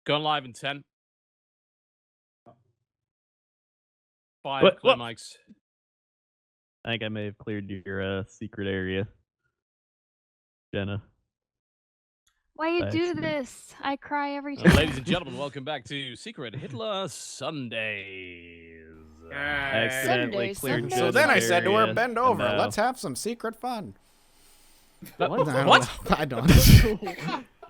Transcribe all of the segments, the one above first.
Going live in 10. 5, What- clear what? mics. I think I may have cleared your secret area, Jenna. Why you By do accident. this? I cry every time. Ladies and gentlemen, welcome back to Secret Hitler Sundays. I accidentally Sunday, cleared Sunday. So Jenna's then I said to her, area, bend and over. now- Let's have some secret fun. What? What? I don't.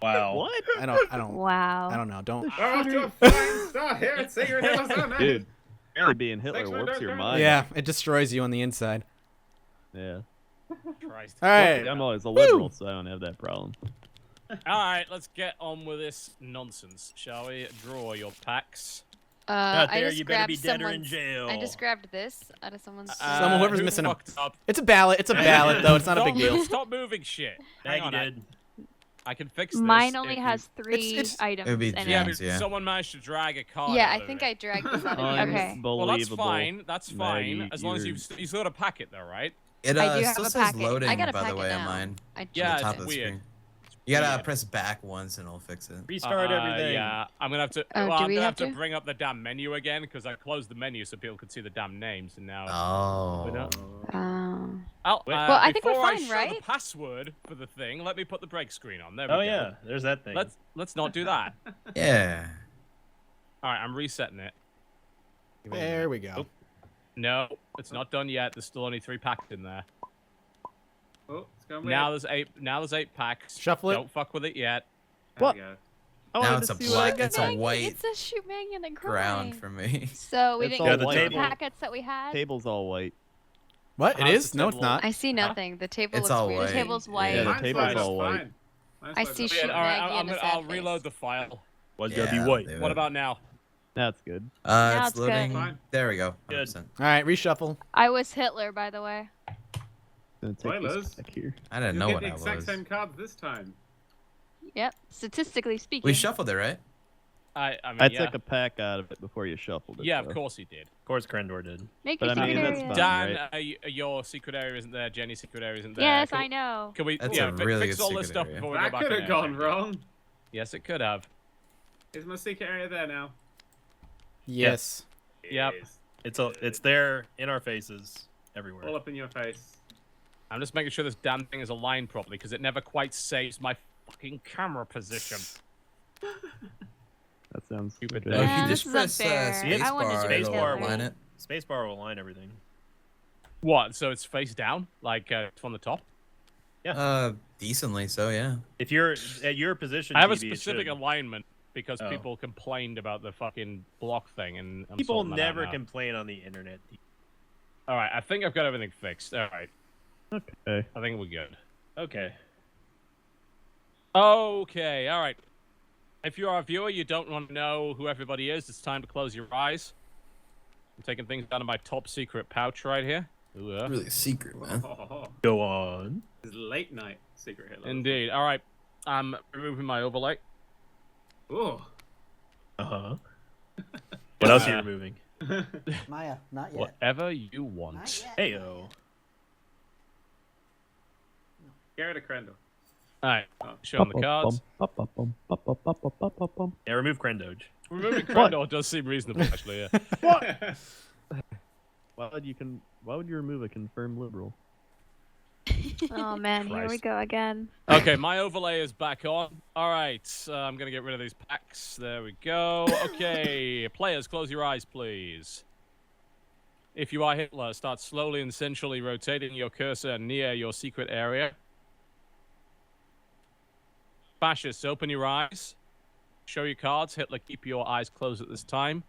Wow. What? I don't. Wow. I don't know. Don't. We're off to a flying start here at Secret Hitler Sundays. Dude, really being Hitler Thanks for warps your doing mind. Yeah, it destroys you on the inside. Yeah. Christ. All right. I'm always a liberal, so I don't have that problem. Alright, let's get on with this nonsense, shall we? Draw your packs. Out I there, just you better grabbed be dead or in someone's. jail. I just grabbed this out of someone's. Whoever's who missing a- fucked up? It's a ballot. It's a ballot, though. It's not a big deal. Stop moving shit. Hang Maggie on, did. I can fix this. Mine only if you- has 3 It's- items. it would be in Yeah, it. but Yeah. someone managed to drag a card. Yeah, out I of think it. I dragged this out of it. Okay. Well, that's Unbelievable. fine. That's fine. Maggie, as long as you you're- you still got a packet though, right? It I do have still a says packet. loading, I got a by the packet way, now. on mine. Yeah, on the it's top of the weird. screen. You gotta weird. press back once and it'll fix it. Restart everything. Yeah, I'm gonna have to. Oh, well, do I'm we gonna have have to to? bring up the damn menu again because I closed the menu so people could see the damn names, and now. Oh. Oh. Oh, Well, I think we're before fine, I show right? the password for the thing, let me put the break screen on. There we Oh go. yeah, there's that thing. Let's not do that. Yeah. All right, I'm resetting it. Give me a There minute. we go. No, it's not done yet. There's still only 3 packs in there. Oh, it's going Now weird. there's 8. Now there's 8 packs. Shuffle it. Don't fuck with it yet. There What? we go. I Now wanted it's to a see what I black. got. It's a Maggie, white It's a shoot Maggie and a ground for me. So we It's didn't all get the the table. packets that we had. Table's all white. What? It How's is? the No, it's table? not. I see nothing. The table It's looks all weird. white. The table's white. Yeah, the Mine's table's fine, all it's white. fine. Mine's I fine. see Wait, shoot all right, Maggie and a sad I'll face. reload the file. Was Yeah, gonna be white. do What it. about now? That's good. Now It's it's good. loading. Fine. There we go. Good. 100%. All right, reshuffle. I was Hitler, by the way. Gonna take Spoilers. this back here. I didn't You know get what the I exact was. same cards this time. Yep. Statistically speaking. We shuffled it, right? I mean, I yeah. took a pack out of it before you shuffled it. Yeah, of though. course he did. Of course, Krendor did. Make But your I mean, secret that's area. fine. Dan, right? your secret area isn't there. Jenny's secret area isn't there. Yes, Can we- I know. Can we? That's yeah, a really fix good all this secret stuff area. before we That go back could in have there. gone wrong. Yes, it could have. Is my secret area there now? Yes. Yep. It is. It's there in our faces everywhere. All up in your face. I'm just making sure this damn thing is aligned properly because it never quite saves my fucking camera position. That sounds Stupid good. Oh, if Yeah, you this just is press unfair. I wanted to spacebar, be it'll Hitler. align it. Spacebar will align everything. What? So it's face down, like from the top? Decently so, yeah. If you're at your position, I have a TV, it specific should. alignment because Oh. people complained about the fucking block thing, and I'm People sorting that out never now. complain on the internet. All right, I think I've got everything fixed. All right, Okay. I think we're good. Okay. Okay, all right. If you are a viewer, you don't want to know who everybody is, it's time to close your eyes. I'm taking things out of my top secret pouch right here. Ooh, Really a secret, man. Oh, Go on. this is late night secret Hitler. Indeed. All right, I'm removing my overlay. Ooh. Uh huh. What else are you removing? Maya, not yet. Whatever you Not want. yet. Heyo. Get rid of Krendor. All right, showing the cards. Yeah, remove Krendoge. Removing Crandall does seem reasonable, actually. Yeah. Why would you remove a confirmed liberal? Oh man, here we Christ. go again. Okay, my overlay is back on. All right, I'm gonna get rid of these packs. There we go. Okay, players, close your eyes, please. If you are Hitler, start slowly and sensually rotating your cursor near your secret area. Fascists, open your eyes. Show your cards. Hitler, keep your eyes closed at this time.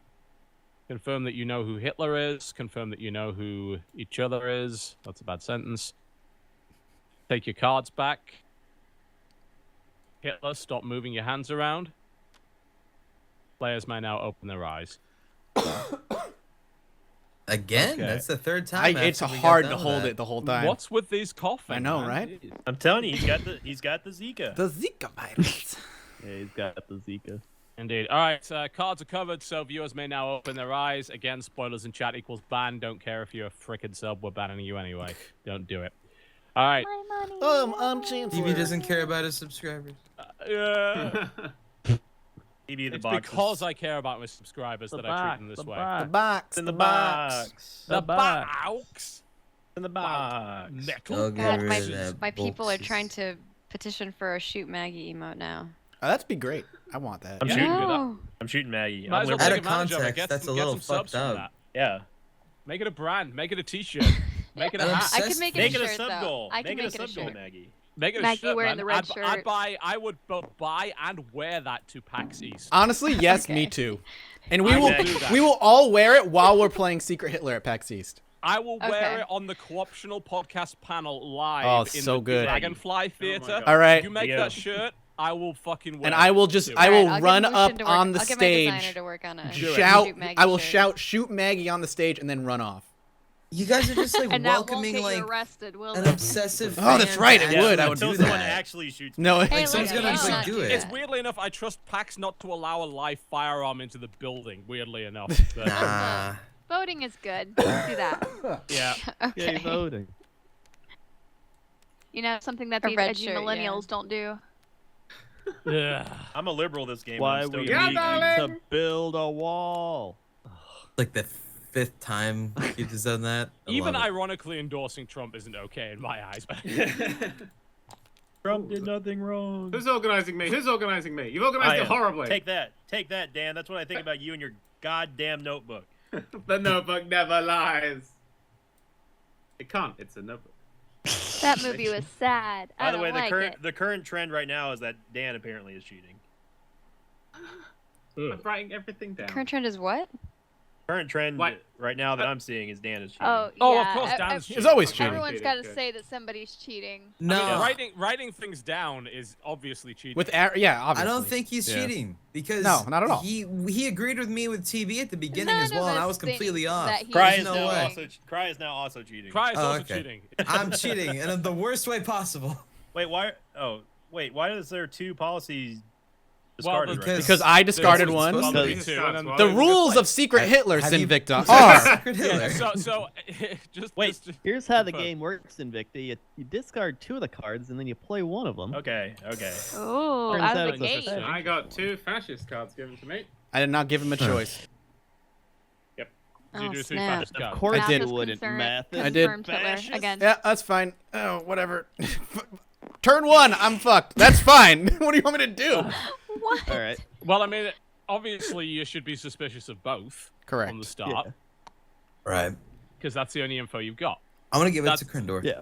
Confirm that you know who Hitler is. Confirm that you know who each other is. That's a bad sentence. Take your cards back. Hitler, stop moving your hands around. Players may now open their eyes. Again? Okay. That's the third time. It's after we got hard done to with hold that. it the whole time. What's with these coughing? I know, man? right? Jeez. I'm telling you, he's got the Zika. The Zika virus. Yeah, he's got the Zika. Indeed. All right, cards are covered, so viewers may now open their eyes. Again, spoilers in chat equals ban. Don't care if you're a frickin' sub. We're banning you anyway. Don't do it. All right. My money. I'm TV doesn't care about his subscribers. Yeah. Maybe the It's box. because I care about my subscribers The that I treat box, them this the way. box. The box. in the box. The box. box. In the box. Metal. I'll get God, rid my, of that my people are boxes. trying to petition for a shoot Maggie emote now. Oh, that'd be great. I want that. I'm Yeah. shooting. do that. No. I'm shooting Maggie. Might I'm as well liberal. Out take of advantage of it. context, Get that's some, a get little some subs fucked from up. that. Yeah. Make it a brand. Make it a T-shirt. Make it a I'm hat. I obsessed could make it Make a it a shirt sub though. goal. I can Make it a make it a sub goal, shirt. Maggie. Make it a Maggie shirt, wearing man. the red I'd shirt. buy. I would both buy and wear that to PAX East. Honestly, yes, me Okay. too. And we I will will do that. we will all wear it while we're playing Secret Hitler at PAX East. I will wear Okay. it on the co-optional podcast panel live Oh, in so the good. Dragonfly God. Theater. All right. You make Yeah. that shirt, I will fucking wear And it. I will just Do I it. will Alright, I'll get run Lucian up to work- on the I'll get my designer stage, to work on a shout shoot Maggie I will shirt. shout shoot Maggie on the stage and then run off. You guys are just like And that won't welcoming get like you arrested, will an it? obsessive. Oh, that's fan right, to it would. I actually would Until do someone that. actually shoots. No, Hey, someone's look, gonna you actually don't do do it. It's that. weirdly enough, I trust PAX not to allow a live firearm into the building. Weirdly enough, but, Nah. Voting is good. Let's do that. yeah. Yay, Okay. voting. You know, something that A the red edgy shirt, yeah. millennials don't do. Yeah. I'm a liberal this game. Why I'm still we gonna need be- darling. to build a wall. Like the 5th time you've just done that. I Even love it. ironically endorsing Trump isn't okay in my eyes. But Trump did nothing wrong. Who's organizing me? Who's organizing me? You've organized I it am. horribly. Take that, Dan. That's what I think about you and your goddamn notebook. The notebook never lies. It can't. It's a notebook. That movie was sad. By I the don't way, like it. the current trend right now is that Dan apparently is cheating. I'm writing everything down. Current trend is what? Current trend What? right now that I'm seeing is Dan is cheating. Oh, oh, yeah. of course, I- Dan's He's cheating. always Okay. cheating. Everyone's Cheating, got to good. say that somebody's cheating. No, I mean, writing things down is obviously cheating. With yeah, I obviously. don't think he's Yeah. cheating because No, not at all. He agreed with me with TV at the beginning None as well, of and I us was completely think off. that he's Cry There's is no now way. also Cry is now also cheating. Cry is Oh, also okay. cheating. I'm cheating, and in the worst way possible. Wait, why? Oh, wait, why is there two policies Well, discarded? because- Because I discarded There's one. supposed to be. Me too, and then The they rules just of Secret Hitler, Have you- Sinvicta, Sorry, are Secret like- Hitler. Yeah, so just Wait. just- Here's how the Confirm. game works, Invicta. You discard 2 of the cards and then you play one of them. Okay. Oh, Turns out out of the it's a gate. thing. I got 2 fascist cards given to me. I did not give him a choice. Did Oh, you do 3 snap. fascist Of cards? course I did. you wouldn't, Confirmed- Mathis. I did. confirmed Hitler Fascist? again. Yeah, that's fine. Oh, whatever. Turn 1, I'm fucked. That's fine. What do you want me to do? What? All right. Well, I mean, obviously you should be suspicious of both Correct. from the start, Yeah. Right. because that's the only info you've got. I'm gonna give it That's- to Krindor. Yeah.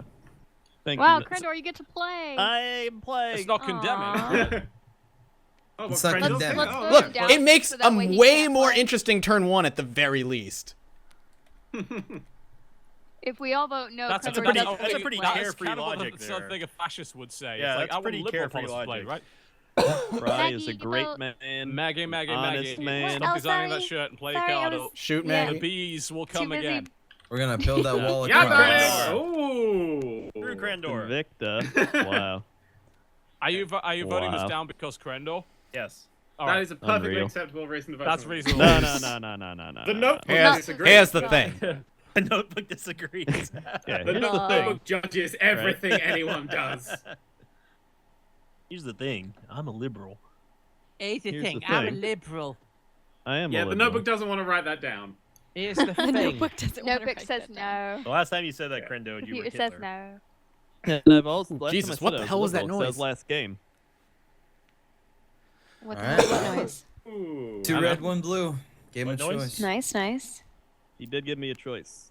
Thank Wow, you. Krendor, you get to play. I'm playing. It's not Aw. condemning. Oh, It's what not Krendor condemning. thing? Let's Oh, vote Look, him down it makes so a that way he way can't more play. interesting turn 1 at the very least. If we all vote no, That's a Krendor pretty, doesn't that's a get to pretty play. that is carefree kind of logic what there. something a fascist would say. Yeah, It's like, that's I want pretty liberal carefree policies to play, logic. right? Fry is a Maggie, great vote. man. Maggie, Honest man. stop Oh, designing that sorry. shirt and play Sorry, your I card was- up. Shoot, Yeah. The Maggie. bees will Too come busy. again. We're gonna build that wall of Yeah, cards. darling! Ooh! Through Krendor. Invicta. Wow. Are you voting this Wow. down because Krendor? Yes. All That right. is a perfectly Unreal. acceptable reason to vote. That's for me. reasonable. No, no, no, no, no, no, no. The no, notebook no. Here's, disagrees. here's the thing. The notebook disagrees. Yeah, The here's the notebook thing. judges everything anyone does. Here's the thing. I'm a liberal. Here's the Here's thing. the I'm a thing. liberal. I am Yeah, a the liberal. notebook doesn't want to write that down. Here's the The thing. notebook doesn't wanna Notebook write says that down. no. The last time you said that, Krendo, you were It Hitler. says no. And I've also, last time I Jesus, said what I the was hell was that liberal, so noise? last game. What the Alright. hell is that noise? Ooh. 2 I red, know. 1 blue. Gave him a What noise? choice. Nice, nice. He did give me a choice.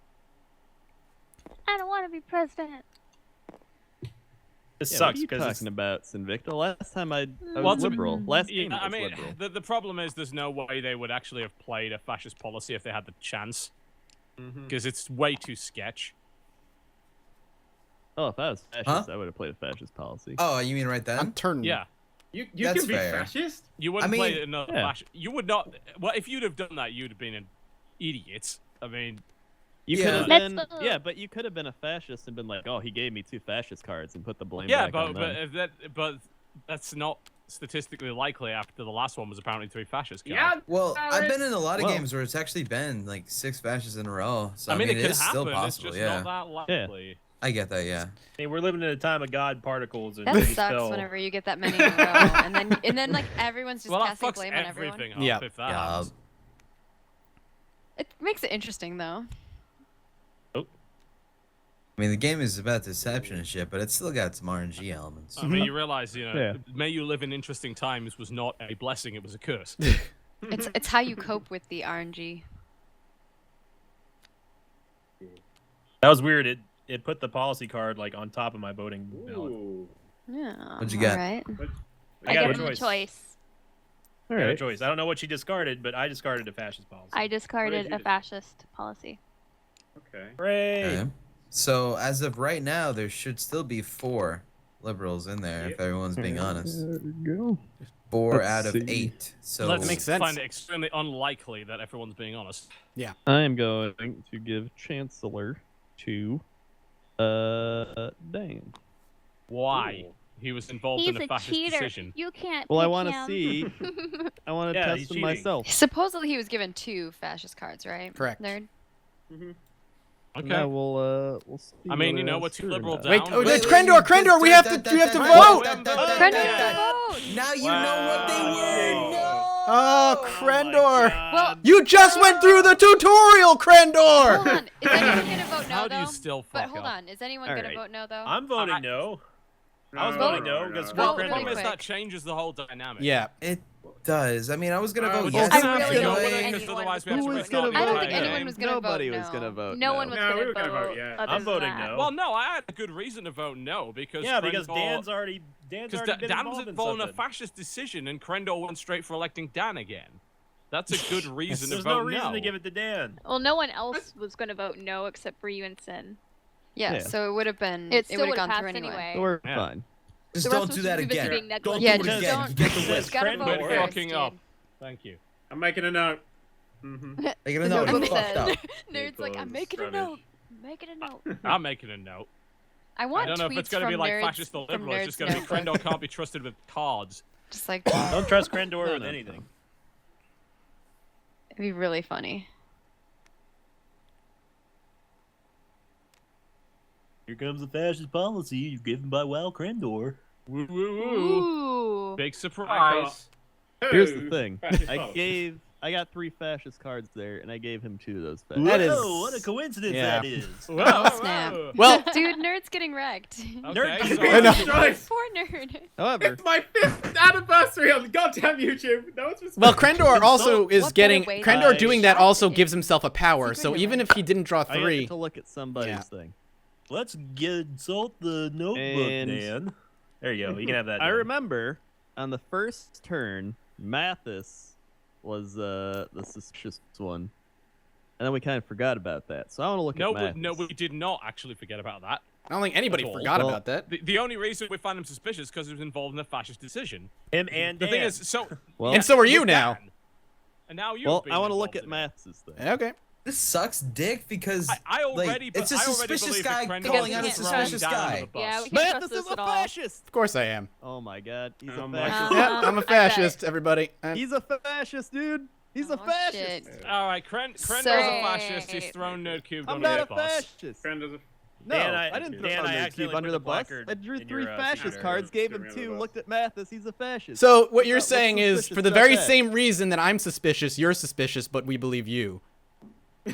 I don't want to be president. This Yeah, sucks what are you because talking about, Sinvicta? Last time I Well, was to be- liberal. Last Yeah, game I was mean, liberal. the problem is there's no way they would actually have played a fascist policy if they had the chance, because it's way too sketch. Oh, if I was fascist, Huh? I would have played a fascist policy. Oh, you mean right then? I'm turn. Yeah, You That's can be fair. fascist? you wouldn't I play mean- it in a Yeah. You would not. Well, if you'd have done that, you'd have been an idiot. I mean, You Yeah. could have Let's been, vote. yeah, but you could have been a fascist and been like, "Oh, he gave me 2 fascist cards," and put the blame yeah, back but on but them. if but that's not statistically likely. After the last one was apparently 3 fascist cards. Yeah. Well, I've been in a lot of Well- games where it's actually been like 6 fascists in a row. So I mean, it it could is happen. still It's possible. just Yeah. not that Yeah. likely. I get that. Yeah. I mean, we're living in a time of God particles, and That we sucks spell- whenever you get that many in a row, and then like everyone's just Well, that casting fucks blame on everyone. everything up Yeah. if that Yeah. happens. It makes it interesting though. I mean, the game is about deception and shit, but it's still got some RNG elements. I mean, you realize, Yeah. may you live in interesting times was not a blessing, it was a curse. It's how you cope with the RNG. That was weird. It put the policy card like on top of my voting ballot. Ooh. Yeah. What'd you get? Alright. I I got give a him a choice. choice. I got a choice. I don't know what she discarded, but I discarded a fascist policy. I discarded you a do? fascist policy. Okay. Hooray! Okay. So as of right now, there should still be 4 liberals in there, if Yep. everyone's being honest. There we go. 4 Let's out of see. 8. So Let's makes sense. find it extremely unlikely that everyone's being honest. I am going to give Chancellor to Dan. Why? Ooh. He was involved He's in a a fascist cheater. decision. You can't. Well, I pick want to him. see. I want to Yeah, test he's them cheating. myself. Supposedly he was given 2 fascist cards, right? Correct. Nerd. Okay. Yeah, we'll see. I mean, what you know, it we're is too or liberal not. down. Wait, oh, but- it's Krendor, we have to Whoa! vote. Krendor, Now you know what they were. No. Oh, Krendor. Well, You just went through the tutorial, Krendor. hold on. Is anyone gonna vote no How do though? you still fuck But hold up? on. Is anyone gonna Alright. vote no though? I'm voting I- no. I was No, voting no, no no, because no. Vote The really problem is quick. that changes the whole dynamic. Yeah. It does. I mean, I was gonna vote Well, yes. I really anyway. don't think because anyone otherwise we was have to Who was restart gonna the I don't vote? think entire anyone game. was gonna Nobody vote was no. gonna vote. No one was No, we gonna were gonna vote vote. yes. other I'm than voting that. no. Well, no, I had a good reason to vote no because Yeah, because Krendor- Dan's already been Dan was involved involved in a something. fascist decision, and Krendor went straight for electing Dan again. That's a good reason to There's vote no reason to give it to Dan. Well, no one else was gonna vote no except for you and Sin. Yeah, Yeah. so it would have been. It It still would would have have gone passed through anyway. So we're Yeah. fine. Just The don't rest do was that just again. being Don't negligent. do Yeah, it just again. don't- You get the Just whip. gotta Krendor vote first, fucking up. dude. Thank you. I'm making a note. Mm-hmm. Are you gonna know Nerd it's fucked said- up? Nerd's like, I'm Because making a rubbish. note. I'm making a note. I'm making a note. I I want don't know if tweets it's going to from be like nerds, fascist or from liberal. It's just Nerd's going to be notebook. Krendor can't be trusted with cards. Just like, Don't trust Krendor No, with no, anything. it'd be really funny. Here comes the fascist policy given by Wild Krendor. Woo woo woo. Ooh. Big surprise. Here's the thing. Fascist I policy. got 3 fascist cards there, and I gave him 2 of those fascist. That is- Whoa, what a coincidence yeah. that is. Whoa, Oh, snap. whoa. Well, Dude, Nerd's getting wrecked. Okay, Nerd- so- I know. Choice. Poor Nerd. However, It's my 5th anniversary on goddamn YouTube. No one's well, Krendor also is What getting better way Krendor to doing that shop also it? gives himself a power. So Secret even away. if he didn't draw I get 3, to look at somebody's Yeah. thing. Let's insult the notebook, And- Dan. There you go. You can have that. I Dan. remember on the first turn, Mathis was the suspicious one, and then we kind of forgot about that. So I want to look No, at Mathis. no, we did not actually forget about that. I don't think anybody That's all. forgot Well, about that. The only reason we find him suspicious is because he was involved in a fascist decision. Him and The Dan. thing is, so Well, And so are you with now. Dan, and now you. well, I want to look at Mathis thing. Okay. This sucks, dick, because I already, like, it's a I already suspicious believe guy that Krendor calling is out a throwing suspicious Dan under guy. the bus. Yeah, we can't Mathis trust is this a at all. fascist. Of course I am. Oh my God, he's Oh a my fascist. Yeah, I'm a fascist, everybody. He's a fascist, dude. He's a Oh, fascist. shit. All right, Krentor's So- a fascist. He's thrown Nerd Cube I'm under not the a bus. fascist. Friend of the No, Dan, I didn't throw Dan, I Nerd Cube accidentally under put the the bus. placard I drew in 3 your, fascist secretary. cards, gave him Threw me under 2, the bus. looked at Mathis, he's a fascist. So what you're What's saying is, suspicious for the about very that? same reason that I'm suspicious, you're suspicious, but we believe you.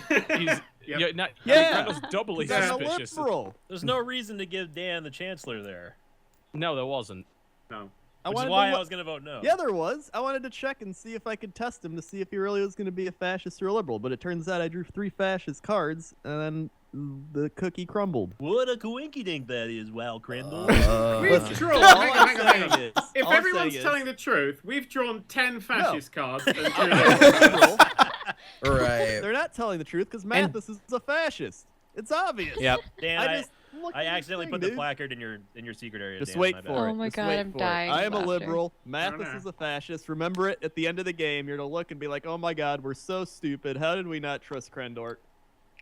He's, Yep. Yeah. Krendor's doubly He's a suspicious. liberal. There's no reason to give Dan the chancellor there. No, there wasn't. No. I Which is wanted why to I was going to vote no. Yeah, there was. I wanted to check and see if I could test him to see if he really was going to be a fascist or a liberal, but it turns out I drew 3 fascist cards, and then the cookie crumbled. What a coinkydink that is, Wild Krendor. We've drawn. All Hang on, I'm hang on, hang on. saying is- If all I'm everyone's saying telling is- the truth, we've drawn 10 fascist cards and 2 liberal, Right. they're not telling the truth because Mathis is a fascist. It's obvious. Yep. Dan, I just looked I at this accidentally thing, put the dude. placard in your secret area. Just Dan, wait my bad. for it. Oh my Just God, wait I'm for it. dying I of am a laughter. liberal. Mathis know. is a fascist. Remember it at the end of the game. You're to look and be like, "Oh my God, we're so stupid. How did we not trust Krendor?"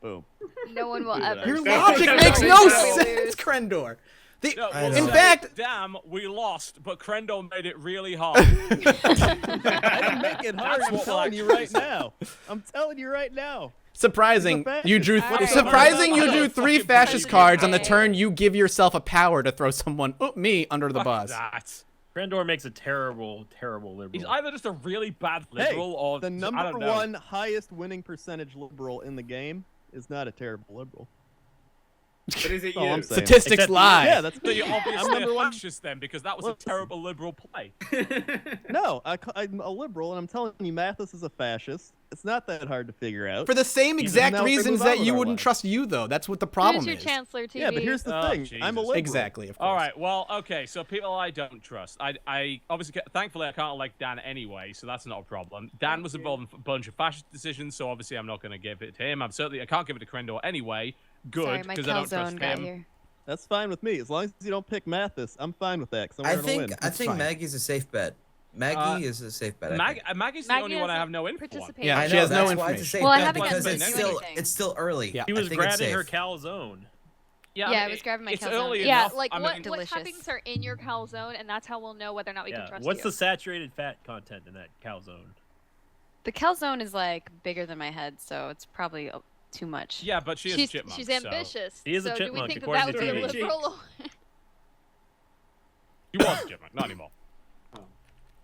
Boom. No one will Dude, ever. Your That's logic what makes I'm no saying. sense, Krendor. No, I we'll don't- In say, fact- damn, we lost, but Krendor made it really hard. I didn't make it hard. That's I'm what telling you right now. I'm telling you right now. Surprising, He's a you drew. Alright. Surprising, you drew Fucking 3 president. fascist cards on the Okay. turn. You give yourself a power to throw someone, me, under the Fuck bus. that. Krendor makes a terrible, terrible liberal. He's either just a really bad Hey, liberal or the I number don't know. 1 highest winning percentage liberal in the game is not a terrible liberal. But is it That's all you? I'm saying. Statistics Except- lie. Yeah, that's So you're obviously I'm number a 1. fascist then, because that was a Listen. terrible liberal play. No, I'm a liberal, and I'm telling you, Mathis is a fascist. It's not that hard to figure out. For the same He's exact now reasons move on that with you our wouldn't lives. trust you, though. That's what the problem Who's your is. Chancellor, TV? Yeah, but here's the Oh, thing. I'm a Jesus. liberal. Exactly, of course. All right, well, okay, so people I don't trust. I obviously, thankfully, I can't elect Dan anyway, so that's not a problem. Dan was involved in a bunch of fascist decisions, so obviously I'm not going to give it to him. I can't give it to Krendor anyway. Sorry, Good, my because I don't trust calzone got him. here. That's fine with me. As long as you don't pick Mathis, I'm fine with that. Cause I I'm gonna win. think fine. Maggie's a safe bet. Maggie is a safe bet. I think. Maggie's the Maggie only one I doesn't have no info on. participate. Yeah, I she know, has no that's why it's a information. safe Well, I bet haven't because gotten to it's do still anything. it's still early. Yeah. He I was think it's grabbing her safe. calzone. Yeah, Yeah, I was grabbing my it's calzone. early Yeah, enough. like I what mean, Delicious. toppings are in your calzone, and that's how we'll know whether or not we can Yeah. trust What's you. the saturated fat content in that calzone? The calzone is like bigger than my head, so it's probably too much. yeah, but she is a chipmunk. she's so- ambitious. He is a so do we chipmunk, think that according that to would be a TV. liberal? She was a chipmunk, not anymore.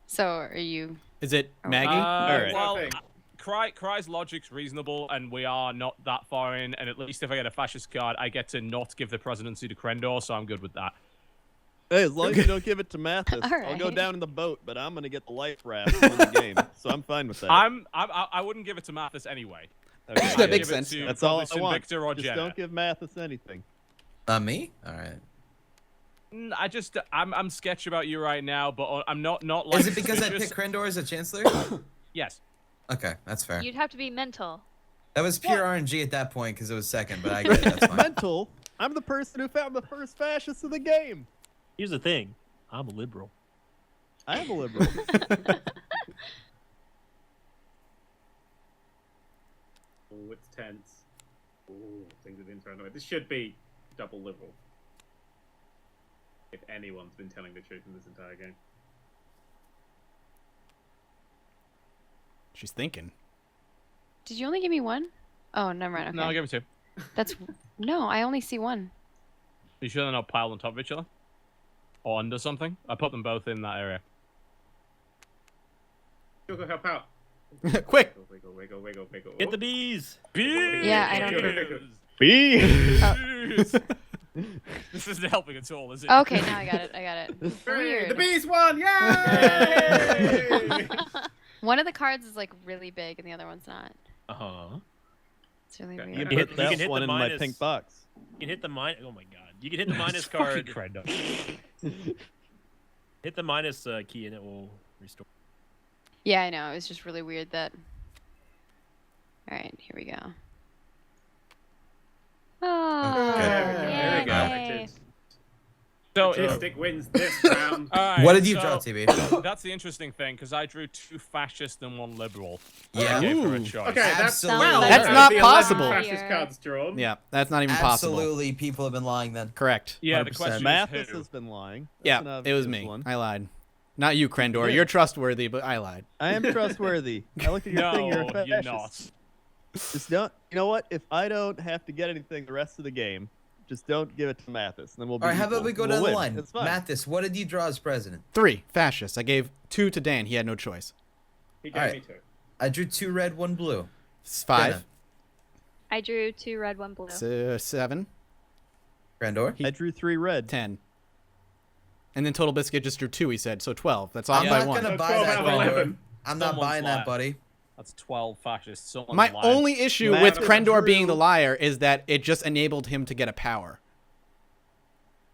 So are you? Is it Oh. Maggie? Alright. Well, Nothing. Cry's logic's reasonable, and we are not that far in. And at least if I get a fascist card, I get to not give the presidency to Krendor, so I'm good with that. Hey, as long as you don't give it to Mathis, All I'll go right. down in the boat, but I'm gonna get the life raft to win the game, so I'm fine with that. I wouldn't give it to Mathis anyway. Okay. That I'd makes give it sense. to That's all probably I want. Victor or Just Jenna. don't give Mathis anything. Me? All right. I'm sketchy about you right now, but I'm not like. Is it because I suspicious. picked Krendor as a chancellor? Yes. Okay, that's fair. You'd have to be mental. That was pure RNG at that point because it was second, but I get it. That's fine. Mental. I'm the person who found the first fascist in the game. Here's the thing. I'm a liberal. I am a liberal. Oh, it's tense. Oh, things have been thrown away. This should be double liberal. If anyone's been telling the truth in this entire game. She's thinking. Did you only give me one? Oh, never mind. Okay. No, I'll give it to you. That's no. I only see one. You sure they're not piled on top of each other? Or under something? I put them both in that area. Sugar, help out. Quick! Wiggle, wiggle, wiggle, wiggle. Get the bees. Yeah, I don't B. Bees! This isn't helping at all, is it? Okay, now I got it. I got it. Hooray, Weird. the bees won! Yay! One of the cards is like really big, and the other one's not. Uh huh. It's really Okay. You weird. can hit, Put you that can hit one the in my minus. pink box. You can hit the minus. Oh my god. You can hit the minus Fucking card. Krendor. Hit the minus key and it will restore. Yeah, I know. It was just really weird that. All right, here we go. Oh, There we go. yay. So, Statistic wins this round. alright, What did you so draw, TB? That's the interesting thing, because I drew 2 fascists and 1 liberal. Yeah. I gave her a Ooh. choice. Okay, that's Absolutely. well. That's out of not the 11 possible. Fascist cards drawn. Yeah, that's not even possible. Absolutely, people have been lying then. Correct. Yeah, the 100%. question Mathis is who. has been lying. That's Yeah, an it was obvious me. one. I lied. Not you, Krendor. did. You're trustworthy, but I lied. I am trustworthy. I looked at your thing. You're a No, fascist. you're not. Just don't. You know what? If I don't have to get anything the rest of the game, just don't give it to Mathis, and then we'll be. All right, how about equal. we go We'll down the win. line? It's fine. Mathis, what did you draw as president? 3 fascists. I gave 2 to Dan. He had no choice. He gave Alright. me 2. I drew 2 red, 1 blue. It's 5. Jenna. I drew 2 red, 1 blue. 7. Grandor? I drew 3 red. 10. And then Total Biscuit just drew 2, he said. So 12. That's off I'm by not 1. gonna So buy 12 that, out of Grandor. 11. I'm not Someone's buying lying. that, buddy. That's 12 fascists. Someone's My lying. only issue Matt with was Krendor being true. the liar is that it just enabled him to get a power.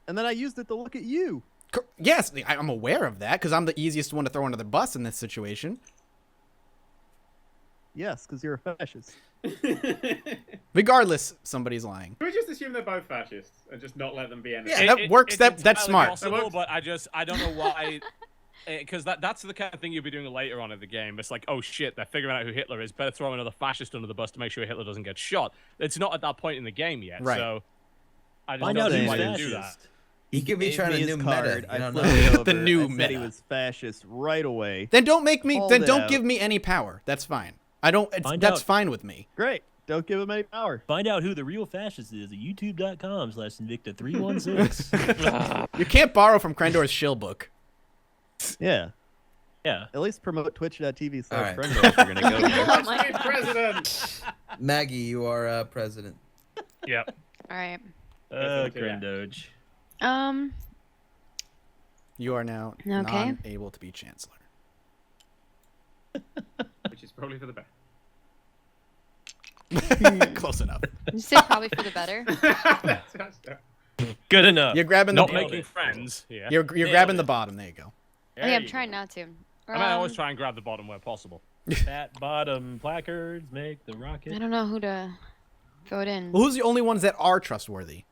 And then I used it to look at you. Yes, I'm aware of that because I'm the easiest one to throw under the bus in this situation. Yes, because you're a fascist. Regardless, somebody's lying. Can we just assume they're both fascists and just not let them be anything? Yeah. That works. It's That's entirely smart. Possible, That works. but I don't know why. Because that's the kind of thing you'll be doing later on in the game. It's like, oh shit, they're figuring out who Hitler is. Better throw another fascist under the bus to make sure Hitler doesn't get shot. It's not at that point in the game yet. Right. So I just Find don't out see who's why you do that. fascist. He could be gave trying me a his new card. meta. You I don't flipped know. it over. The new I said he meta. was fascist right away. Then don't make me. Called Then it don't out. give me any power. That's fine. I don't. Find That's out. fine with me. Great. Don't give him any power. Find out who the real fascist is at youtube.com/Invicta316. You can't borrow from Krendor's shill book. Yeah. Yeah. At least promote twitch.tv/friendo Alright. if you're gonna go Who there. wants to be president? Maggie, you are president. Yep. All right. Grandoge. You are now Okay. not able to be chancellor. Which is probably for the best. Close enough. You say probably for the better. Good enough. You're grabbing the. Not Nailed making it. friends. Yeah. You're Nailed grabbing it. the bottom. There you go. There Okay, I'm you trying go. not to. I mean, I always try and grab the bottom where possible. Fat bottom placards make the I rocket. don't know who to vote in. Well, who's the only ones that are trustworthy?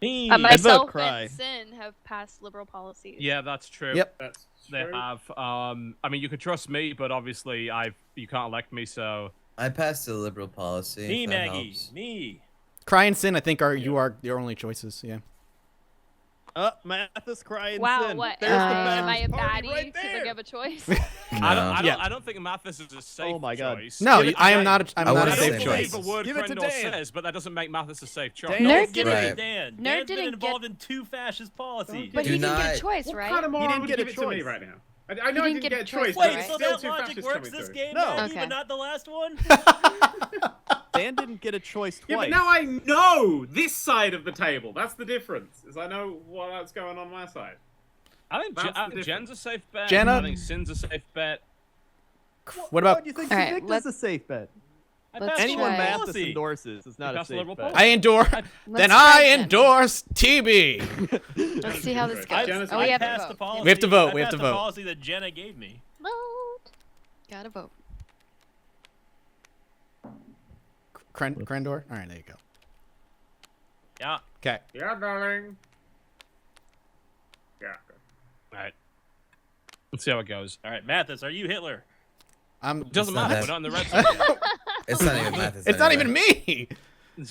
Me. Myself cry. and Sin have passed liberal policies. Yeah, that's true. Yep. That's They true. have. I mean, you can trust me, but obviously, you can't elect me, so. I passed a liberal policy. Me, if that Maggie. helps. Me. Cry and Sin, I think, are your only choices. Yeah. Mathis crying Wow, sin. what? There's the Am I a fascist party baddie right because I there. have a choice? I don't think Mathis is a safe Oh my God. choice. No, Give it to I am Dan. not. I'm I not a wouldn't safe say choice. believe a word Give it to Krendor Dan. says, but that doesn't make Mathis a safe choice. Dan- Nerd Give didn't. it to Right. Dan. Nerd Dan's been didn't get- involved in 2 fascist policies. But Do he didn't get not- a choice, What right? kind of moron didn't would get give a it to me choice. right now? I know I didn't didn't get a choice, right? but Wait, it's so still that two logic fascists works coming this through. game, No. Maggie, Okay. but not the last one? Dan didn't get a choice twice. Yeah, but now I know this side of the table. That's the difference. Is I know what's going on my side. I think That's the difference. Jen's a safe bet. Jenna? I think Sin's a safe bet. What about? Why do you think All right, Invicta's let's- a safe bet? I Let's passed Anyone try. liberal Mathis policy. endorses is not a That's safe liberal bet. policy. I endorse. Let's Then try I Jen. endorse TB. Let's see how this I- goes. Jenna's Oh, we I have to passed the vote. policy. We have to vote, I we have passed to the vote. policy that Jenna gave me. Vote. Gotta vote. Krendor. All right, there you go. Yeah. Okay. Yeah, darling. Yeah. All right. Let's see how it goes. All right, Mathis, are you Hitler? It doesn't It's not matter. that- We're not in the red zone. It's not even Mathis. It's not even anyway. me.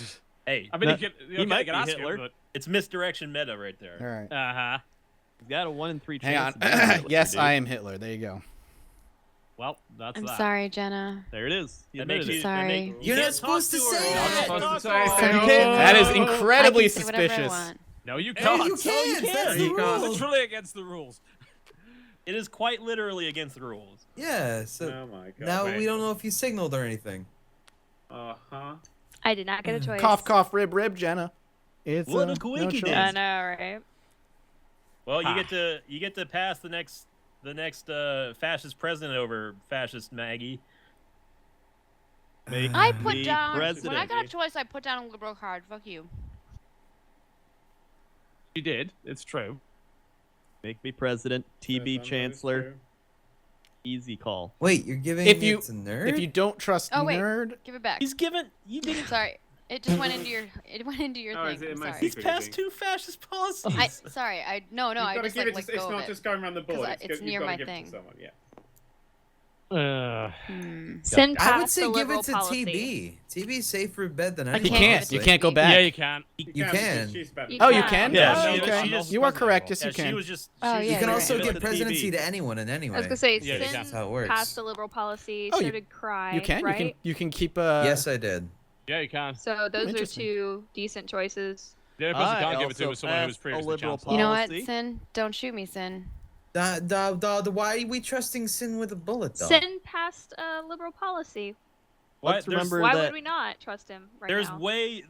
Hey, I mean, No, you might can be ask Hitler. him, it's misdirection meta right All there. right. Uh-huh. He's got a 1 in 3 Hang on. chance. of being Hitler, Yes, dude. I am Hitler. There you go. Well, that's I'm that. sorry, Jenna. There it is. He That makes admitted you. it. Sorry. You You're can't not supposed talk to her. say You that. can't You're not talk supposed to to her. say You that. can't- That is I incredibly can say whatever I suspicious. want. No, you Hey, can't. you can't. That's the You can't. rules. Literally against the rules. It is quite literally against the rules. Yeah. So Oh my god. now wait. we don't know if you signaled or anything. Uh-huh. I did not get a choice. Cough, cough, rib, rib, Jenna. It's What a no coinky choice. dance. I know, right? Well, Ah. you get to pass the next fascist president over fascist Maggie. Make I put me down. president. When I got a choice, I put down a liberal card. Fuck you. You did. It's true. Make me president. TB Yes, chancellor. true. Easy call. Wait, you're giving If it you- to nerd? If you don't trust Oh, wait. nerd, Give it back. He's given. You didn't. Sorry. It just went into your. It went into your Oh, thing. is it in I'm my sorry. He's secret passed thing? 2 fascist policies. I sorry. I no. You've I got to just give like it let to, it's go not of just it. going around the board. it's you've near got to my give it thing. to someone, yeah. Sin I would passed say the give liberal it to policy. TB. TB's safer bet than You anyone. you can't. honestly. You can't go Yeah, back. Yeah, you can. You can. She's better. You Oh, you can. can. Yeah, Oh, she- okay. she just You are wasn't correct. able. Yes, Yeah, you she can. was just. Oh, she yeah, You can you're also right. give the presidency TB. to anyone and anyway. I was gonna say Yeah, you Sin can. That's how it works. passed the liberal policy. Oh, so you- did Cry. You can. Right? You can keep. Yes, I did. Yeah, you can. So those are Interesting. 2 decent choices. The only person I you can't give it to also is someone who was passed a previously liberal chancellor. You know what, Policy. Sin? Don't shoot me, Sin. Why are we trusting Sin with a bullet, though? Sin passed a liberal policy. What? Let's There's- remember Why that. would we not trust him right There's now?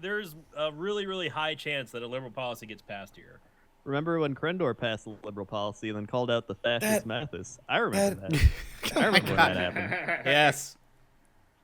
there's a really high chance that a liberal policy gets passed here. Remember when Krendor passed the liberal policy and then called out the fascist That- Mathis? I remember that. Oh I my remember when God. that happened. Yes.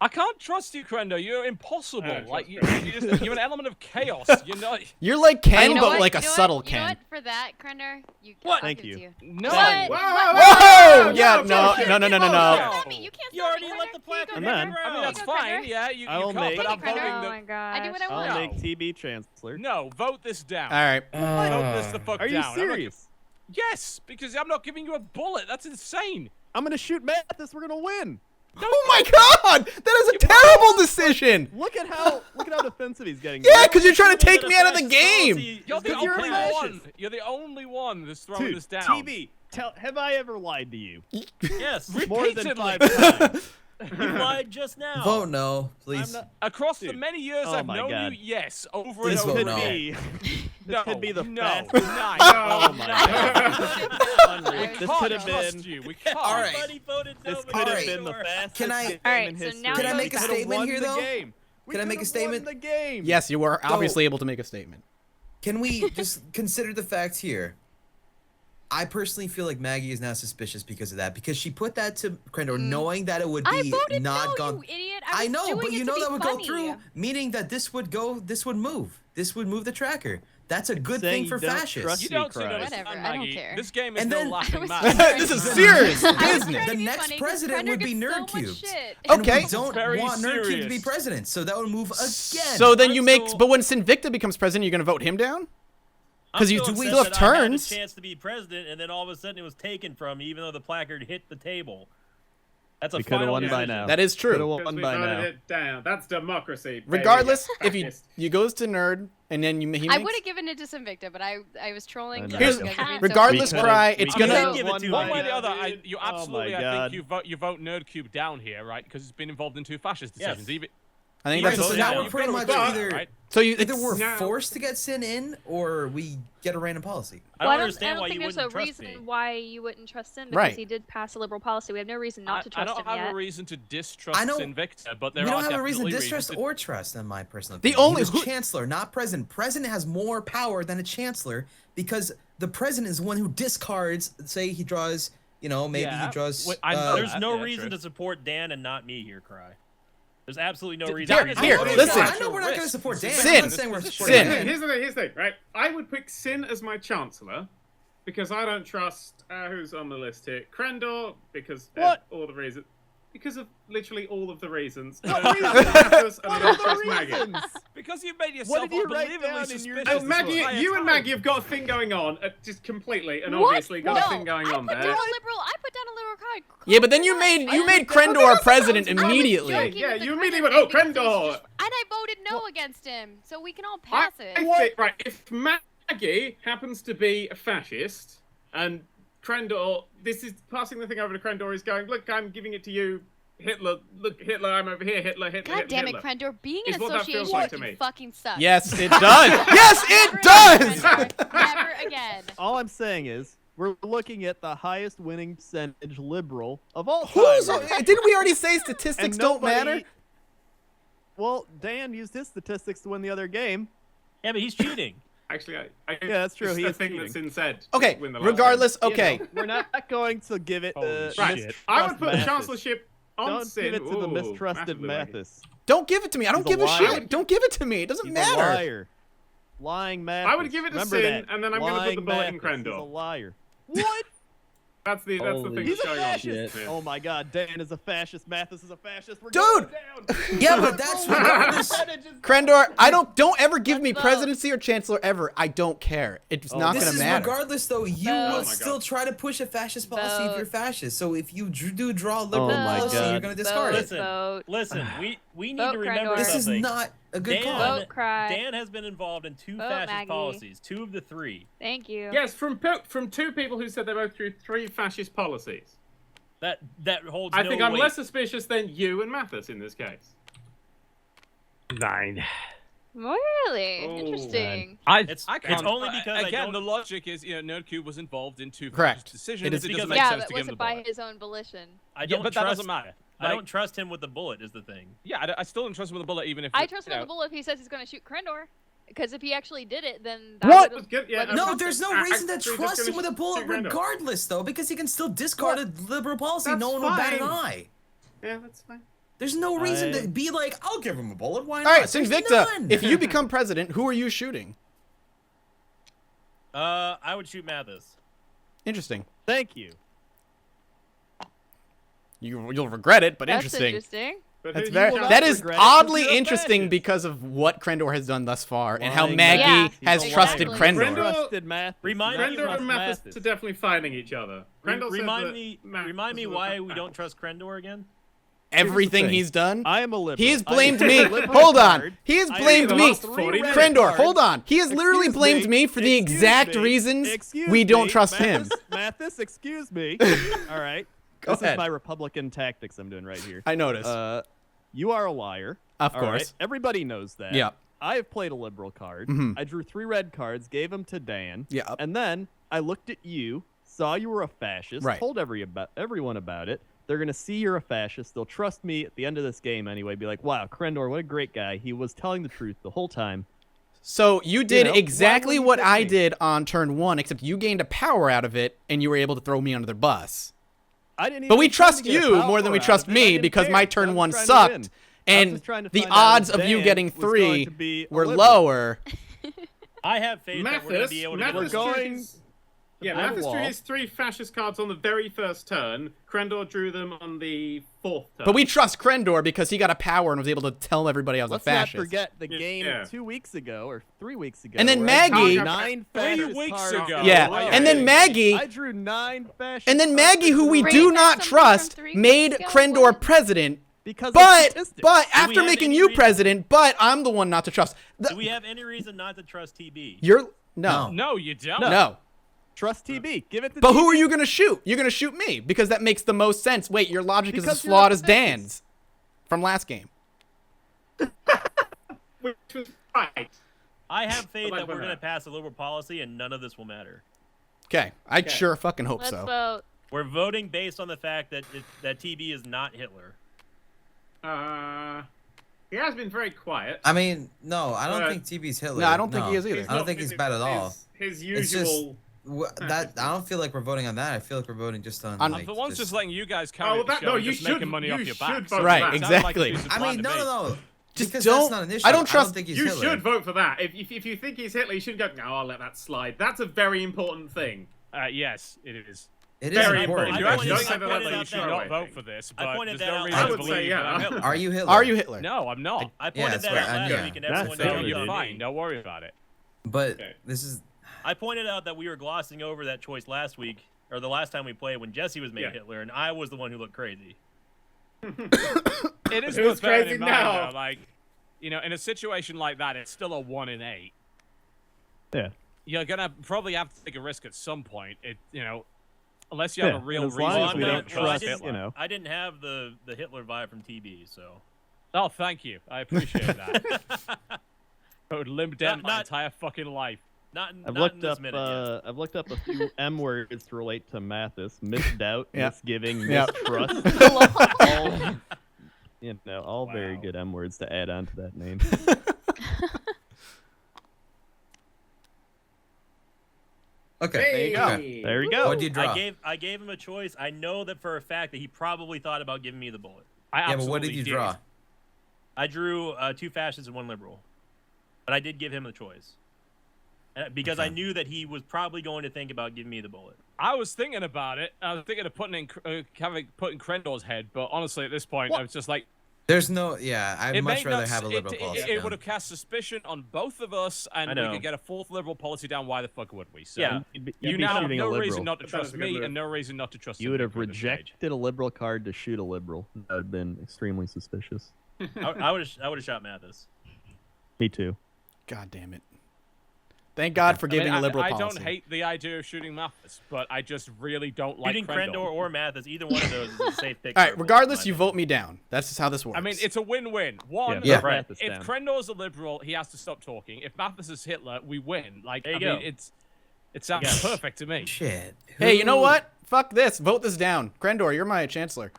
I can't trust you, Krendo. You're impossible. don't Like trust you're an element of chaos. You're not. You're like Ken, You know but what? like a You know what? subtle You know Ken. what? For that, Krender, What? I'll Thank give it you. to you. No. What? Whoa! Yeah, no, bullshit. no, no, no, no, You no. can't stop me. You can't You stop already me, let the Krender. Here you placard go, And then- Krender. I mean, that's Here you go, fine. Krender. Yeah, you I'll can't. make- But I'm Thank you, voting Oh the. my god. I do what I I'll want. make TB chancellor. No, vote this down. All right. Vote this the fuck Are you down. I'm not- serious? Yes, because I'm not giving you a bullet. That's insane. I'm gonna shoot Mathis. We're gonna win. Oh my god! That is a terrible decision! Look at how defensive he's getting. Yeah, because you're trying to take me out of the game! You're the You're only fascist. one. You're the only one that's throwing Dude, this down. TV, have I ever lied to you? Yes. More than Repeatedly. 5 times. You lied just now. Vote no, please. I'm not- Across the Dude. many years Oh I've my known God. you, yes, over Please and vote over could no. again. be. This No, could be the no, fastest. nice. Oh my I god. was This Can't could have trust been. you. We can't. All right. Everybody voted no. This but could have Alright. been the sure. fastest Can I- game Alright, in so history. now Can I you make a guys- statement won here, the though? game. We Can I could make a have statement? Won the game. Yes, you were obviously able to make a statement. Can we just consider the fact here? I personally feel like Maggie is now suspicious because of that. Because she put that to Crendor knowing that it would I be voted not no, gone. you idiot. I was know, doing but it you to know be that would funny. go through, meaning that this would move. This would move the tracker. That's a good Saying thing for you don't fascists. trust You me, don't see Christ. this, Whatever, I don't Maggie. care. This game is And no then- laughing I was matter. trying This to is be serious funny. I was business. trying to The be next funny 'cause president would be Crendor Nerd gets so much Cubed. shit. And Okay. we don't Very want Nerd Cube to be serious. president, so that would move again. So then you I'm make, still- but when Sinvicta becomes president, you're gonna vote him down? I'm 'Cause you still still upset have that I had turns. a chance to be president, and then all of a sudden it was taken from me, even though the placard hit the table. That's a We could have final won by decision. now. That is Could have true. won Because we by voted now. it down. That's democracy. baby. Regardless, if Fascist. you goes to Nerd and then he I makes, would have given it to Sinvicta, but I was trolling. I know. because Here's- you guys are being so regardless, mean. Cry, it's we gonna. could've give it to One him. way or the other, dude. you Oh my absolutely, I God. think you vote Nerdcube down here, right? Because it's been involved in 2 fascist Yes. decisions. Even I think Right, that's so a, now yeah. we're You've pretty gotta much regard either that, right? so you. either It's, we're Now- forced to get Sin in or we get a random policy. I Well, don't understand I why don't you think there's wouldn't a trust reason me. why you wouldn't trust him because Right. he did pass a liberal policy. We have no reason not to I trust don't him have yet. a reason to distrust I know- Sinvicta, but there We are don't have a reason to definitely distrust reasons or trust, in my personal The opinion. only- He was chancellor, not president. President has more power than a chancellor because the president is the one who discards. Say he draws, maybe Yeah, he draws. wait, I know There's that, no yeah, reason true. to support Dan and not me here, Cry. There's absolutely no D- reason. Dan to is Here, support listen. Dan. I know we're not going to support Dan. Sin. I'm not saying we're supporting Sin. Dan. Here's the thing, right? I would pick Sin as my chancellor because I don't trust who's on the list here. Crendor because What? all the reasons. Because of literally all of the reasons. What And reasons? Mathis, and What I are don't trust the Maggie. reasons? Because you've made yourself did you write unbelievably down in your- suspicious. Oh, this Maggie, entire you and time. Maggie have got a thing going on, just completely and What? obviously got no, a thing going I on put there. down a liberal. I put down a liberal card. yeah, but then you made Crendor president I was immediately. joking Yeah, with the you immediately Crendor went, "Oh, thing because it was Crendor." just- And I voted no against him, so we can all I pass it. think, right, if Maggie happens to be a fascist and Crendor, this is passing the thing over to Crendor is going, look, I'm giving it to you, Hitler, look, Hitler, I'm over here, Hitler, Hitler, God damn it, Hitler. Crendor. Being Is in what that feels association like with to you me. fucking sucks. Yes, it does. Yes, it Never does. again, Crendor. Never again. All I'm saying is, we're looking at the highest winning percentage liberal of all time. Who's? Didn't we already say statistics And don't nobody- matter? Well, Dan used his statistics to win the other game. Yeah, but he's cheating. Actually, I Yeah, that's true, It's he the is thing cheating. that's in said. Okay, win the last regardless, You okay. know, we're not going to give it Holy Right, shit. I would put the Mathis. chancellorship on Don't Sin. give it to the Ooh, mistrusted massively lucky. Mathis. Don't give it to me. I don't He's a give a liar. shit. Don't give it to me. It doesn't He's matter. a liar. Lying Mathis. I would give it to Remember Sin, that. and then I'm gonna put the Lying bullet in Mathis. He's a Crendor. liar. What? That's the Holy thing He's that's a going on. fascist. Yeah. Oh my God, Dan is a fascist. Mathis is a fascist. We're Dude! going down. Yeah, but that's regardless. Crendor, I don't ever give me Let's vote. presidency or chancellor ever. I don't care. It's not This gonna is matter. regardless, though. You Vote. will Oh my still God. try to push a fascist policy if Vote. you're fascist. So if you do draw a liberal Oh my policy, God. you're going to discard Vote. it. Listen, Vote. listen. We need Vote, to remember Crendor. This is something. not a good Dan, call. Vote, Cry. Dan has been involved in 2 Vote, fascist Maggie. policies, 2 of the 3. Thank you. Yes, from 2 people who said they both threw 3 fascist policies. That holds I no think I'm weight. less suspicious than you and Mathis in this case. 9. Really? Oh, Interesting. It's I can't. only because I again, don't- the logic is, Nerdcube was involved in 2 Correct. fascist decisions. It is- It because doesn't make Yeah, sense but to give was him it the by bullet. his own volition? I Yeah, don't but that trust. doesn't matter. I don't Like- trust him with the bullet. Is the thing. Yeah, I still don't trust him with a bullet, even if I it- trust you him know, with the bullet if he says he's going to shoot Crendor. Because if he actually did it, then What? That Good, yeah, would've- No, there's no reason to Actually, just trust him gonna with a bullet shoot Crendor. regardless, though, because he can still discard a liberal policy. That's No one will bat an fine. eye. Yeah, that's fine. There's no reason I- to be like, I'll give him a bullet. Why not? All right, There's Sinvicta, none. if you become president, who are you shooting? I would shoot Mathis. Interesting. Thank you. You'll regret it, but That's interesting. But That's who- very. you will That not is regret it 'cause oddly you're a interesting fascist. because of what Crendor has done thus far and how Lying Maggie Mathis. has He's a trusted liar. Crendor. Crendor- Trusted Mathis. Remind You me- don't Crendor trust and Mathis Mathis. are definitely fighting each other. Crendor said Remind that me. Mathis Remind me was why a- we don't trust Crendor again. everything he's done. I am a liberal. He has I am blamed a me. liberal Hold on. card. He has I blamed the me. last 40 minutes. Crendor, hold on. He has literally Excuse blamed me. me for the Excuse exact me. reasons Excuse we don't me. trust him. Mathis, excuse me. All right. Go This ahead. is my Republican tactics I'm doing right here. I noticed. You are a liar. Of All right? course. Everybody knows that. Yeah. I have played a liberal card. Mhm. I drew 3 red cards, gave them to Dan. Yeah. And then I looked at you, saw you were a fascist, Right. told everyone about it. They're going to see you're a fascist. They'll trust me at the end of this game anyway. Be like, wow, Crendor, what a great guy. He was telling the truth the whole time. So you did know, why exactly wouldn't what you pick I me? did on turn 1, except you gained a power out of it, and you were able to throw me under the bus. I didn't. But even we try to trust get a you power more than we out trust of it. I me didn't because care. my I turn was 1 trying to sucked, win. I was and just trying to the find out odds if of you Dan getting was going 3 to be a were liberal. lower. I have faith that we're going to be able to get Mathis the We're drew going- his- Yeah, I have a Mathis drew wall. his 3 fascist cards on the very first turn. Crendor drew them on the 4th turn. But we trust Crendor because he got a power and was able to tell everybody I was Let's a not fascist. forget the game Yeah. 2 weeks ago or 3 weeks ago. And then where I Maggie- drew 9 3 fascist weeks cards. ago. Yeah, Oh, and then yeah. Maggie, I drew 9 fascist. and then cards Maggie, who we Wait, do that's not something from trust, 3 weeks made ago? Crendor What? president. because But of statistics. after have making any you reason- president, but I'm the one not to trust. Do we have any reason not to trust TB? You're no. No, you don't. No. Trust TB. Give it to But TB. who are you gonna shoot? You're gonna shoot me because that makes the most sense. Wait, your logic is Because as you're a flawed as fascist. Dan's from last game. Which was right. I have faith like that we're women. going to pass a liberal policy and none of this will matter. Okay, I Okay. sure fucking hope Let's so. vote. We're voting based on the fact that that TB is not Hitler. He has been very quiet. I mean, no, I don't Uh, think TB's Hitler. No, I don't think he is either. He's I don't not think he's his- bad at all. His It's just- usual. That I don't feel like we're voting on that. I feel like we're voting just on. On- like, The one's just letting you guys carry Oh, the that- show no, and you just making should- money you off your should backs. vote for Right, that. Sounds like exactly. a piece of I plan mean, to me. no. Just Because don't- that's not an issue. I don't trust- think he's You Hitler. should vote for that. If you think he's Hitler, you should go. No, I'll let that slide. That's a very important thing. Yes, it is. It is Very important. If you I actually pointed don't out say that- that, I then you pointed should that not out. vote for this. I But pointed there's that no out. reason I to would say, believe yeah. that I'm Hitler. Are you Hitler? Are you Hitler? No, I'm not. I Yeah, pointed that's that what out I last knew. week and That's everyone fair. No, jumped you're on fine. me. Don't worry about it. But Okay. this is. I pointed out that we were glossing over that choice last week, or the last time we played when Jesse was made Yeah. Hitler, and I was the one who looked crazy. It is Who's worth bearing crazy in mind, now? though, like, you know, in a situation like that, it's still a 1 in 8. Yeah. You're gonna probably have to take a risk at some point. Unless you have Yeah, a real and as reason long as to we not don't trust trust, Hitler. you know. I didn't have the Hitler vibe from TB, so. Oh, thank you. I appreciate that. I would limp down my Not- entire fucking life. Not, I've not looked in this up. minute yet. I've looked up a few M words to relate to Mathis: misdoubt, Yeah. misgiving, Yeah. mistrust. all, all very Wow. good M words to add on to that name. Okay. There you go. There you go. What'd you draw? I gave him a choice. I know that for a fact that he probably thought about giving me the bullet. I Yeah, but absolutely what did you draw? I drew 2 fascists and 1 liberal, but I did give him the choice because I Okay. knew that he was probably going to think about giving me the bullet. I was thinking about it. I was thinking of putting Crendor's head, but honestly, at this point, I was just like, There's no. Yeah, I'd it much may rather not, have a liberal policy. it would have cast suspicion on both of us, and I we know. could get a 4th liberal policy down. Why the fuck would we? So Yeah. You'd be you now have shooting a no liberal. reason not to That was trust a good me, move. and no reason not to trust. You would have somebody through this stage. rejected a liberal card to shoot a liberal. That would have been extremely suspicious. I would have shot Mathis. Me too. God damn it! Thank God for giving I a liberal I policy. don't hate the idea of shooting Mathis, but I just really don't like Shooting Crendor. Crendor or Mathis, either one of those is a safe pick. All for right, a bullet, regardless, in you my vote me down. That's just how this works. I mean, it's a win-win. One, Yeah. Right. if Crendor's a liberal, he has to stop talking. If Mathis is Hitler, we win. Like, There you I mean, go. it sounds Yes. perfect to me. Shit. Hey, you know Who- what? Fuck this. Vote this down. Crendor, you're my chancellor.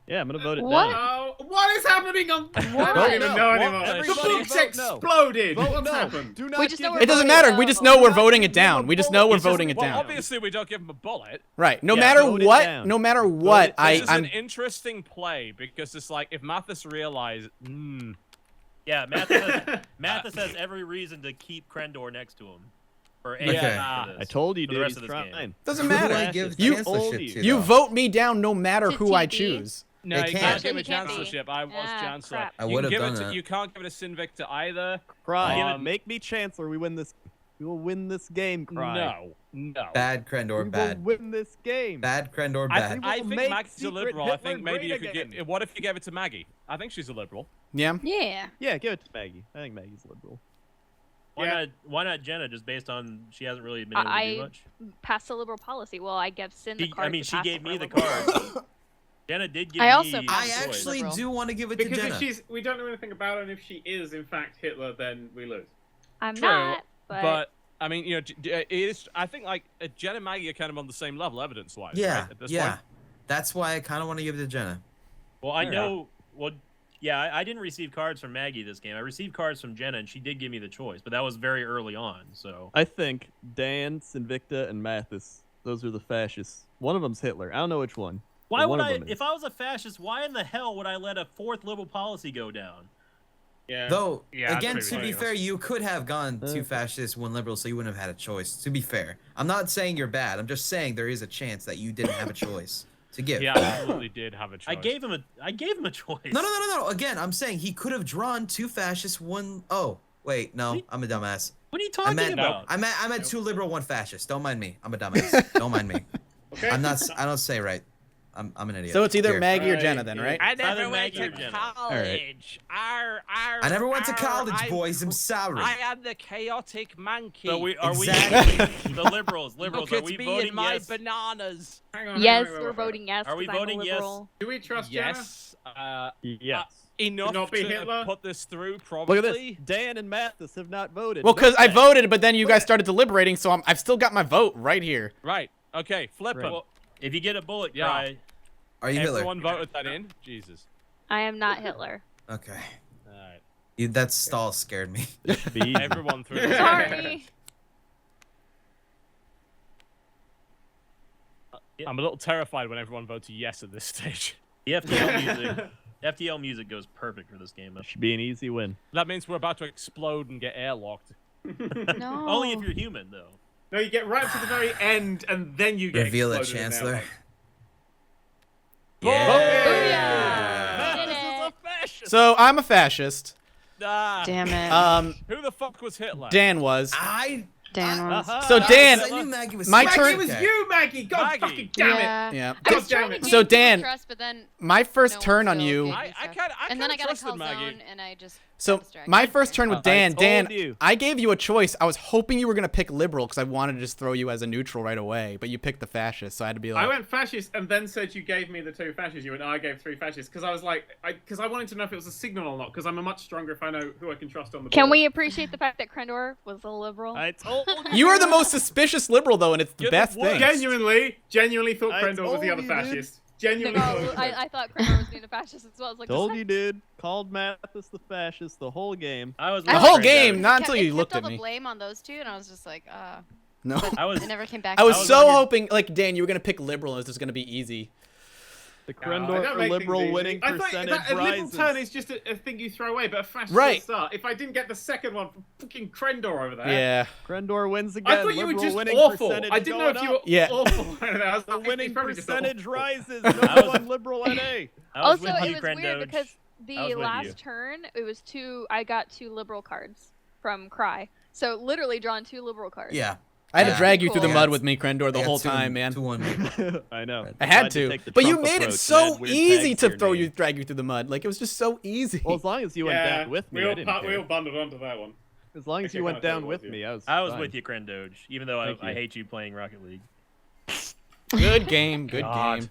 Yeah, I'm gonna vote it What? down. Oh, what is happening on? I What? don't even know No, anymore. what? The Everybody books vote no. exploded. Vote What's no. happened? Do not We just know give we're It doesn't voting matter. no. We just know we're voting it give him down. a We just know bullet. we're It's just- voting it well, down. obviously, we don't give him a bullet. Right. No Yeah, matter vote it what. down. No matter what. This is I'm. an interesting play because it's like if Mathis realized, Yeah, Mathis has every reason to keep Crendor next to him. For any Okay. after this, I told you, for the dude. rest He's of this game. trying. Doesn't Who do matter. I give You- chancellorship you- to, You though? vote me down no matter To who I TB? choose. no, They you can't. can't Actually, give a he can't be. chancellorship. I was Ah, chancellor. crap. I You can would have give done it to, that. you can't give it to Sinvic to either. Cry. Um, Make me chancellor. We win this. We will win this game, Cry. No. Bad Krendor, We bad. will win this game. Bad Krendor, I, bad. I will think make Maggie's a secret liberal. I Hitler think maybe you great could get. What if you gave it to Maggie? I think she's a liberal. Yeah. Yeah. Yeah, give it to Maggie. I think Maggie's liberal. Why not Jenna? Just based on she hasn't really been able to do much. Passed a liberal policy. Well, I gave Sin the card. I mean, to she pass gave it me for the liberal. card. Jenna did give I me. also the I passed choice. actually liberal. do want to give it Because to Jenna. if she's, we don't know anything about her, and if she is in fact Hitler, then we lose. I'm True, not, but I mean, you know, it is. I think like Jen and Maggie are kind of on the same level, evidence-wise. Yeah, right, at this yeah. point. That's why I kind of want to give it to Jenna. Well, I Yeah. know. Well, yeah, I didn't receive cards from Maggie this game. I received cards from Jenna, and she did give me the choice, but that was very early on. So I think Dan, Sinvicta, and Mathis, those are the fascists. One of them's Hitler. I don't know which one. why but would one I? of them is. If I was a fascist, why in the hell would I let a fourth liberal policy go down? Yeah. Though, Yeah, that's again, pretty to be ridiculous. fair, you could have gone two Okay. fascists, one liberal, so you wouldn't have had a choice. To be fair, I'm not saying you're bad. I'm just saying there is a chance that you didn't have a choice to give. He absolutely did have a choice. I gave him a choice. No. Again, I'm saying he could have drawn two fascists, one. Oh, wait, no, I'm a dumbass. What are you I talking meant, about? I meant two liberal, one fascist. Don't mind me. I'm a dumbass. Don't mind me. Okay. I'm not. I don't say right. I'm an idiot. So it's either Here. Maggie or Right, Jenna then, yeah. right? I Either never went Maggie or to Jenna. college. I never went to college, boys. I'm sorry. I am the chaotic monkey. So are Exactly. we the liberals? Look Are at we me voting and my yes? bananas. Hang on, yes, wait, we're wait. voting yes. Are we 'cause I'm a voting yes? liberal. Do we trust Yes. Yes. Enough not be to Hitler? put this through, Look probably. at this. Dan and Mathis have not voted. Well, because I Okay. voted, but then you guys started deliberating, so I've still got my vote right here. Right. Okay. Flip Right. him. Well, if you get a bullet Yeah. cry, Are you Hitler? Everyone voted that in. Jesus. I am not Hitler. Okay. All right. That stall scared me. This should be easy. Everyone threw. it. Sorry. I'm a little terrified when everyone votes yes at this stage. the FTL music goes perfect for this game. This should be an easy win. That means we're about to explode and get airlocked. No. Only if you're human, though. No, you get right to the very end, and then you get Reveal it, exploded in Chancellor. there. Yeah. Did Mathis is a it. fascist. So I'm a fascist. Ah, Damn it. who the fuck was Hitler? Dan was. Dan was. So Dan, I knew Maggie was my Maggie, turn- it was Okay. you, Maggie. God Maggie. fucking damn it. Yeah. Yeah. I was God trying damn to it. gain So, people's Dan, trust, but then My first no turn one on still you. gave I me trust. kinda And then I got a trusted call Maggie. zone, and I just. So got distracted. my first turn with Dan, told Dan, you. I gave you a choice. I was hoping you were gonna pick liberal because I wanted to just throw you as a neutral right away, but you picked the fascist, so I had to be I like, went fascist and then said you gave me the two fascists. You went, I gave three fascists because I was like, because I wanted to know if it was a signal or not. Because I'm a much stronger if I know who I can trust on the board. Can we appreciate the fact that Krendor was a liberal? I told you. you are the most suspicious liberal though, and it's the You're the best thing. worst. Genuinely thought I Krendor was the told other you, dude. fascist. Genuinely No, thought it was him. I thought Krendor was being a fascist as well. I was like, Told this you, dude. Called Mathis the fascist the whole game. I was The with whole Krendor. game, not It until kept- you it looked kept at all me. the blame on those two, and I was just like, No, I was. it never came back. I was I was so on your- hoping, like Dan, you were gonna pick liberal, and it was just gonna be easy. The I Krendor don't for make liberal things easy. winning I thought percentage that a liberal rises. turn is just a thing you throw away, but a fascist Right. start. If I didn't get the second one from fucking Krendor over there, Yeah. Krendor wins again. I thought you were liberal just winning awful. percentage I didn't know if going you were up. Yeah. awful. I was The like, winning he's probably just percentage awful. rises. I Number was- one liberal NA. I was Also, with it you, was Krendoge. weird because I was the with you. last turn, it was I got two liberal cards from Cry. So literally drawn two liberal cards. Yeah. I had to Yeah. drag you through the Cool. mud with me, Krendor, the I got whole two- time, man. 2-1. I know. I had Tried to, take the but you Trump made it approach and so add weird easy tags to your throw name. you, drag you through the mud. Like it was just so easy. Well, as long as you went Yeah, down with me, we I all, didn't we care. all bundled onto that one. As long as Okay, you went kinda thought down it with was me, you. I was. I was fine. with you, Krendoge, even though Thank I you. hate you playing Rocket League. Good game, good God. game.